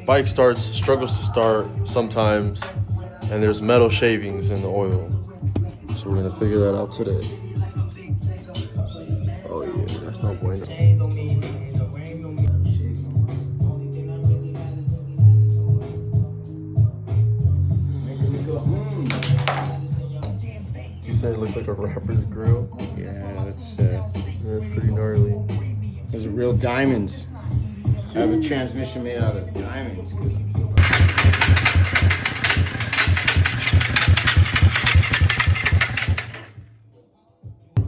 bike struggles to start sometimes, and there's metal shavings in the oil. So we're gonna figure that out today. Oh yeah, that's no bueno. You said it looks like a rapper's grill? Yeah, that's pretty gnarly. those are real diamonds. I have a transmission made out of diamonds.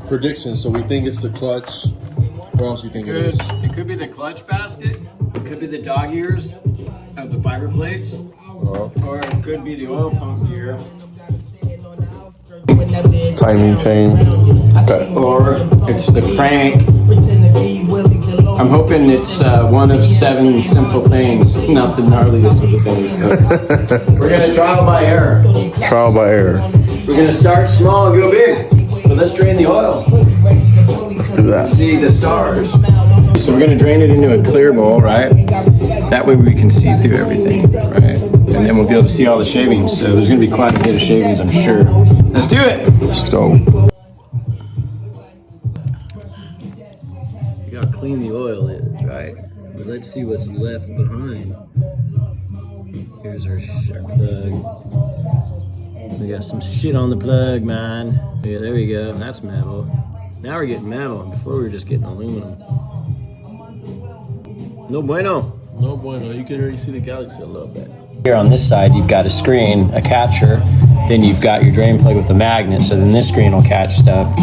Prediction, so we think it's the clutch. What else do you think it is? It could be the clutch basket. It could be the dog ears of the fiber plates. Or it could be the oil pump gear. Timing chain. Okay. Or it's the crank. I'm hoping it's one of 7 simple things, not the gnarliest of the things. We're gonna trial by error. Trial by error. We're gonna start small and go big. But let's drain the oil. Let's do that. See the stars. So we're gonna drain it into a clear bowl, right? That way we can see through everything, right? And then we'll be able to see all the shavings. So there's gonna be quite a bit of shavings, I'm sure. Let's do it. Let's go. You gotta clean the oil, right? But let's see what's left behind. Here's our plug. We got some shit on the plug, man. Yeah, there we go. That's metal. Now we're getting metal. Before we were just getting aluminum. No bueno. No bueno. You can already see the galaxy a little bit. Here on this side, you've got a screen, a catcher. Then you've got your drain plug with the magnet. So then this screen will catch stuff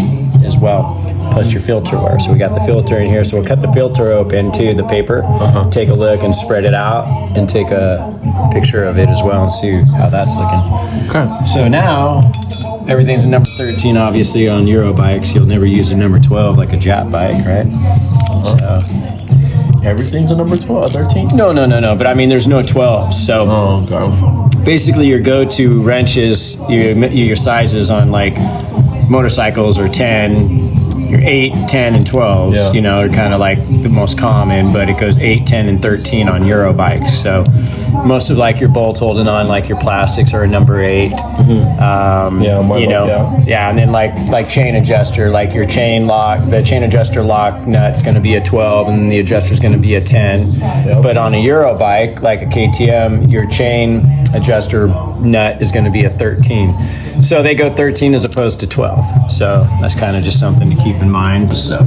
as well. Plus your filter wear. So we got the filter in here. So we'll cut the filter open to the paper, take a look and spread it out, and take a picture of it as well and see how that's looking. Okay. So now everything's a number 13, obviously on Euro bikes. You'll never use a number 12 like a Jap bike, right? So everything's a number 12, 13? no. But I mean, there's no 12. So okay. basically, your go-to wrenches, your sizes on like motorcycles are 10. Your 8, 10, and 12s, you know, are kind of like the most common, but it goes 8, 10, and 13 on Euro bikes. So most of like your bolts holding on like your plastics are a number 8. And then like chain adjuster, like your chain lock, the chain adjuster lock nut's going to be a 12, and the adjuster's going to be a 10. But on a Euro bike, like a KTM, your chain adjuster nut is going to be a 13. So they go 13 as opposed to 12. So that's kind of just something to keep in mind. So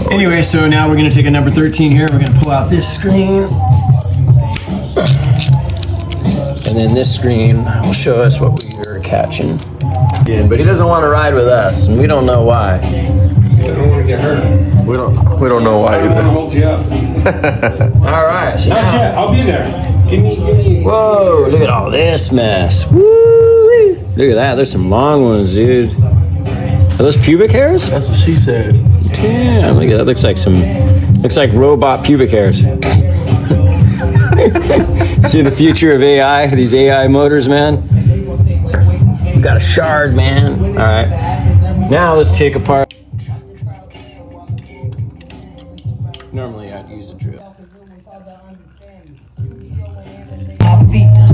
anyway, so now we're going to take a number 13 here. We're going to pull out this screen. And then this screen will show us what we are catching. Yeah, but he doesn't want to ride with us, and we don't know why. I don't want to get hurt. We don't know why either. I want to hold you up. All right. So Not yet. I'll be there. Give me. Whoa, look at all this mess. Woo! Look at that. There's some long ones, dude. Are those pubic hairs? That's what she said. Damn, look at that. Looks like robot pubic hairs. See the future of AI, these AI motors, man? We got a shard, man. All right. Now let's take apart. Normally I'd use a drill.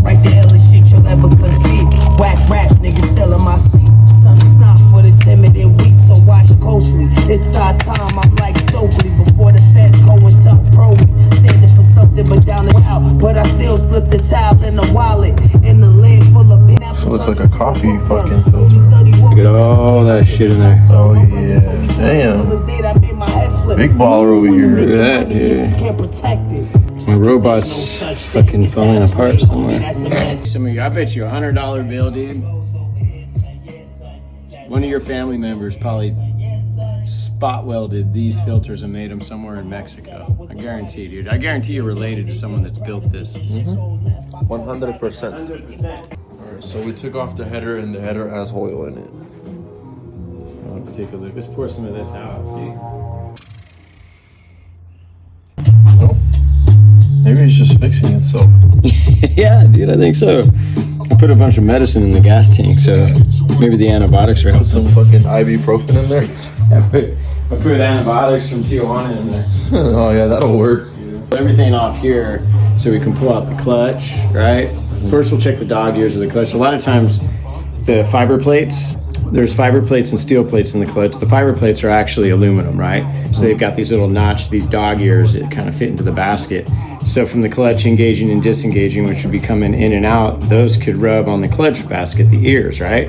Right there, illest shit you'll ever conceive. Whack rap, niggas still in my seat. Son, it's not for the timid and weak, so watch closely. It's our time, I'm like Stokely. Before the feds go and tuck pro me. Standing for something but down and out. But I still slip the towel in the wallet. In the lid full of pineapples. It looks like a coffee fucking filter. Look at all that shit in there. Oh yeah. Damn. Big baller over here. Look at that, dude. Can't protect it. My robot's fucking falling apart somewhere. Some of you, I bet you $100 bill, dude. One of your family members probably spot welded these filters and made them somewhere in Mexico. I guarantee, dude. I guarantee you're related to someone that's built this. 100%. Alright, so we took off the header, and the header has oil in it. Let's take a look. Let's pour some of this out. See? Maybe it's just fixing itself. Yeah, dude, I think so. I put a bunch of medicine in the gas tank, so maybe the antibiotics are out. Put some fucking ibuprofen in there. I put antibiotics from Tijuana in there. Oh yeah, that'll work. Everything off here. So we can pull out the clutch, right? First we'll check the dog ears of the clutch. A lot of times the fiber plates, there's fiber plates and steel plates in the clutch. The fiber plates are actually aluminum, right? So they've got these little notch, these dog ears that kind of fit into the basket. So from the clutch engaging and disengaging, which would be coming in and out, those could rub on the clutch basket, the ears, right?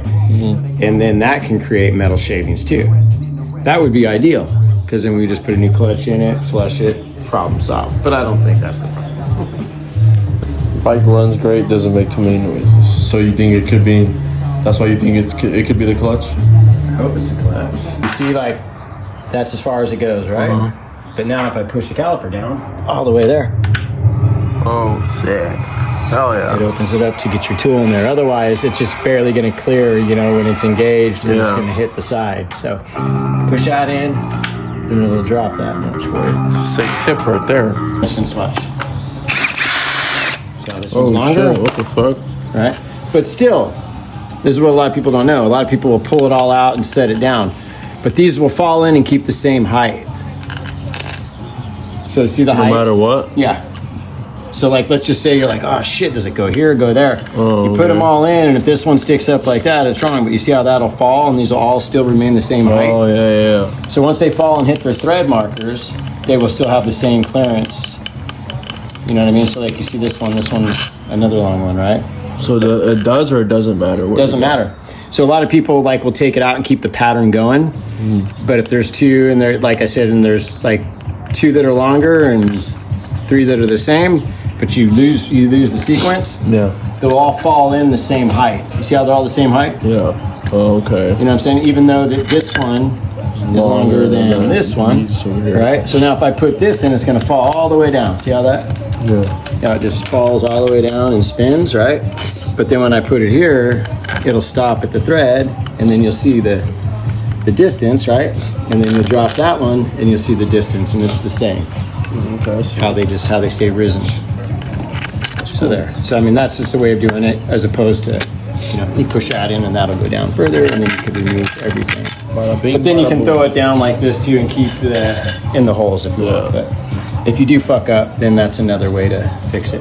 And then that can create metal shavings too. That would be ideal, because then we just put a new clutch in it, flush it, problem solved. But I don't think that's the problem. Bike runs great, doesn't make too many noises. So you think it could be, that's why you think it could be the clutch? I hope it's the clutch. You see, like, that's as far as it goes, right? But now if I push the caliper down, all the way there, Oh, sick. Hell it yeah. opens it up to get your tool in there. Otherwise, it's just barely going to clear, you know, when it's engaged and it's Yeah. going to hit the side. So push that in, and it'll drop that much for you. Sick tip right there. Nice and smush. So this Oh one's longer, shit, what the fuck? right? But still, this is what a lot of people don't know. A lot of people will pull it all out and set it down. But these will fall in and keep the same height. So see the height? No matter what? Yeah. So like, let's just say you're like, oh shit, does it go here or go there? Oh, you put okay. them all in, and if this one sticks up like that, it's wrong. But you see how that'll fall, and these will all still remain the same height? Oh, yeah. So once they fall and hit their thread markers, they will still have the same clearance. You know what I mean? So like you see this one's another long one, right? So it does or it doesn't matter? It doesn't matter. So a lot of people like will take it out and keep the pattern going. But if there's two, and there, like I said, and there's like two that are longer and three that are the same, but you lose the sequence, Yeah. they'll all fall in the same height. You see how they're all the same height? Yeah. Oh, okay. You know what I'm saying? Even though that this one is longer than this one, these over here. right? So now if I put this in, it's going to fall all the way down. See how that? Yeah. Yeah, it just falls all the way down and spins, right? But then when I put it here, it'll stop at the thread, and then you'll see the distance, right? And then you'll drop that one, and you'll see the distance, and it's the same. Okay. I see. How they stay risen. So there. So I mean, that's just a way of doing it, as opposed to, you know, you push that in and that'll go down further, and then you can remove everything. Bada bing, But then you bada can boom. throw it down like this too and keep in the holes if you want. Yeah. But if you do fuck up, then that's another way to fix it.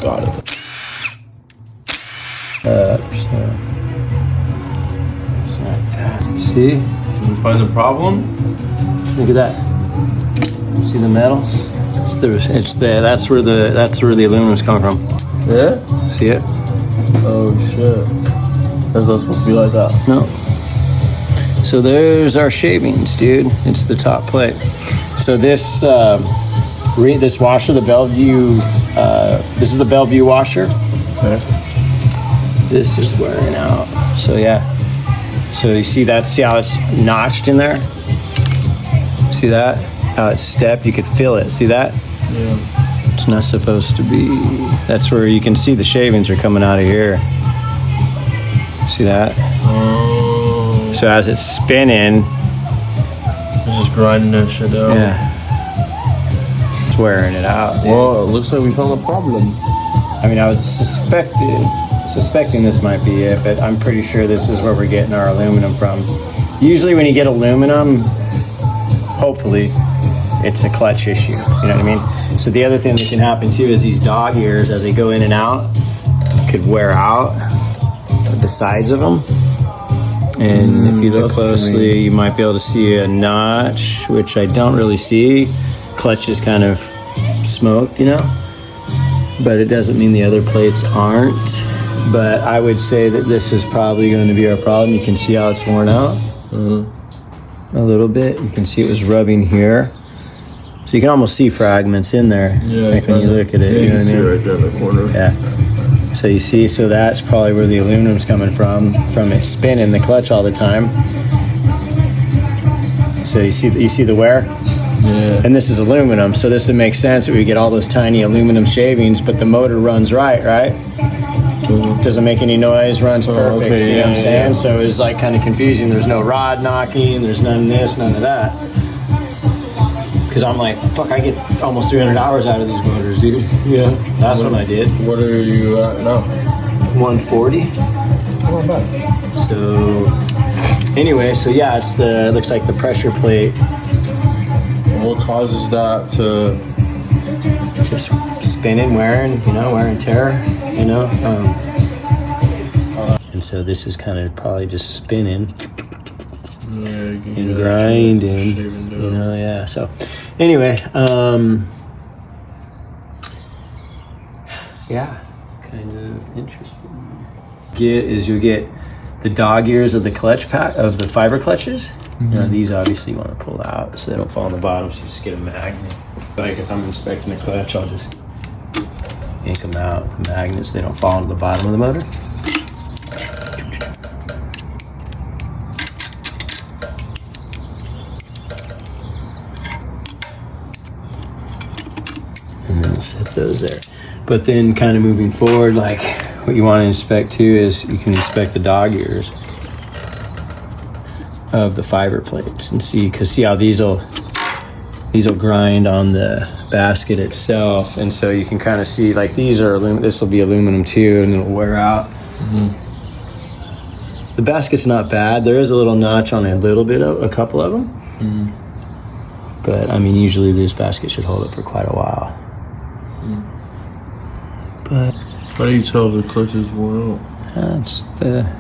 Got it. See? Did we find the problem? Look at that. See the metal? That's where the aluminum's coming from. Yeah? See it? Oh shit. That's not supposed to be like that. No. So there's our shavings, dude. It's the top plate. So this this washer, the Bellevue, this is the Bellevue washer. Okay. This is wearing out. So yeah. So you see that? See how it's notched in there? See that? How it's stepped? You could feel it. See that? Yeah. It's not supposed to be. That's where you can see the shavings are coming out of here. See that? Oh. So as it's spinning, It's just grinding that shit out. yeah, it's wearing it out. Dude. Well, it looks like we found the problem. I mean, I was suspecting this might be it, but I'm pretty sure this is where we're getting our aluminum from. Usually when you get aluminum, hopefully, it's a clutch issue. You know what I mean? So the other thing that can happen too is these dog ears, as they go in and out, could wear out the sides of them. And if you look that's what you closely, mean. you might be able to see a notch, which I don't really see. Clutch is kind of smoked, you know? But it doesn't mean the other plates aren't. But I would say that this is probably going to be our problem. You can see how it's worn out a little bit. You can see it was rubbing here. So you can almost see fragments in there, Yeah. like when you look at it. Yeah, You know can what I see mean? it right there in the corner. Yeah. So you see, so that's probably where the aluminum's coming from it spinning the clutch all the time. So you see the wear? Yeah. And this is aluminum, so this would make sense that we get all those tiny aluminum shavings, but the motor runs right? Doesn't make any noise, runs perfect, okay, you know what I'm yeah, saying? yeah. So it's like kind of confusing. There's no rod knocking, there's none of this, none of that. Because I'm like, fuck, I get almost 300 hours out of these motors, dude. Yeah. That's what I did. What are you at now? 140. Not bad. So anyway, so yeah, it looks like the pressure plate What causes that to? just spinning, wear and tear, and so this is kind of probably just spinning and grinding, yeah. So anyway, yeah, kind of interesting. You'll get the dog ears of the clutch pack of the fiber clutches. These obviously you want to pull out so they don't fall on the bottom, so you just get a magnet. Like if I'm inspecting the clutch, I'll just yank them out with magnets, they don't fall onto the bottom of the motor. And then set those there. But then kind of moving forward, like what you want to inspect too is you can inspect the dog ears of the fiber plates and see how these will grind on the basket itself, and so you can kind of see like these are this will be aluminum too, and it'll wear out. The basket's not bad. There is a little notch on a couple of them, but I mean usually this basket should hold it for quite a while. But how do you tell if the clutch is worn out?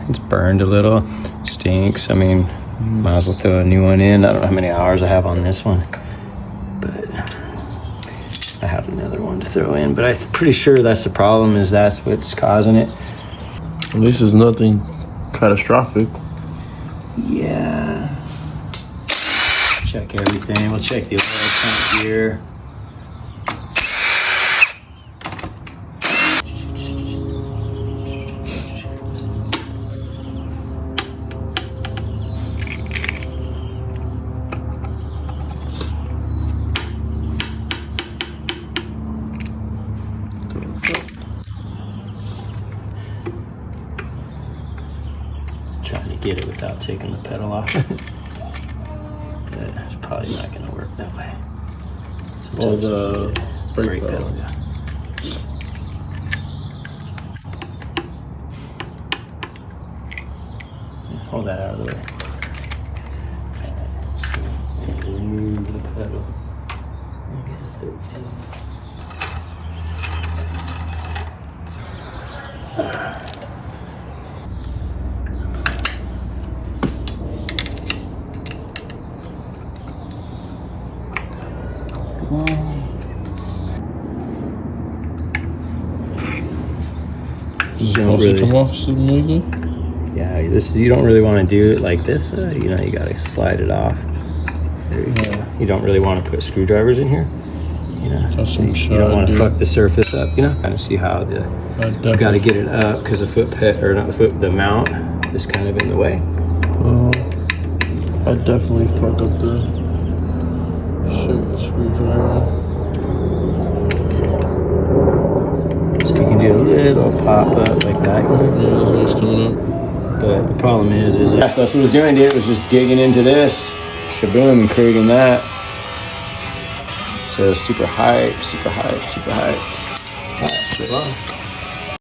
It's burned a little, stinks. I mean, might as well throw a new one in. I don't know how many hours I have on this one, but I have another one to throw in. But I'm pretty sure that's the problem, is that's what's causing it. At least it's nothing catastrophic. Yeah. Check everything. We'll check the oil tank here. Trying to get it without taking the pedal off. But it's probably not going to work that way. Sometimes the brake pedal. Yeah. Hold that out of the way. So, remove the pedal. Get a 13. You don't really come off smoothly. Yeah, you don't really want to do it like this. You gotta slide it off. There you go. You don't really want to put screwdrivers in here. That's some shit. You don't want to fuck the surface up. Kind of see how you got to get it up because the mount is kind of in the way. I definitely fuck up the shit with the screwdriver. So you can do a little pop up like that. Yeah, that's what's coming up. But the problem is that's what it was doing, dude. It was just digging into this, shaboom, and creating that. So super hype. All right,